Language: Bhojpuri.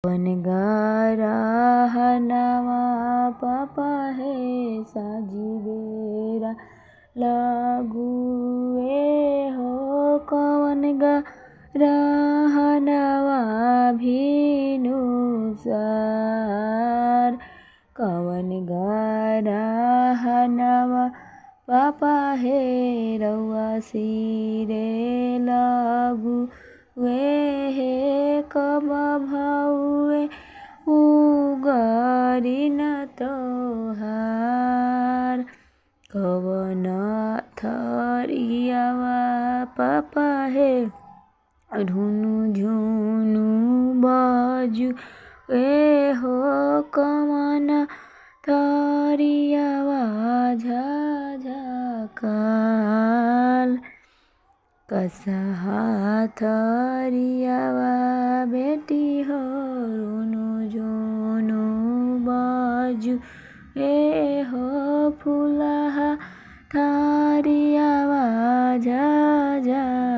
कवन गरहनवा पापा हे साजी बेरा लगुए हो कवन गरहनवा भिनुसार कवन गरहनवा पापा हे रउआ सिरे लगुए हे कब भौए उगरी न तोहार कवन थरियावा पापा हे झुनु झुनु बजु ए हो कवन थरियावा झझकाल कसहा थरियावा बेटी हो रुनु झुनु बजु ए हो फुलहा थरियावा झझकाल।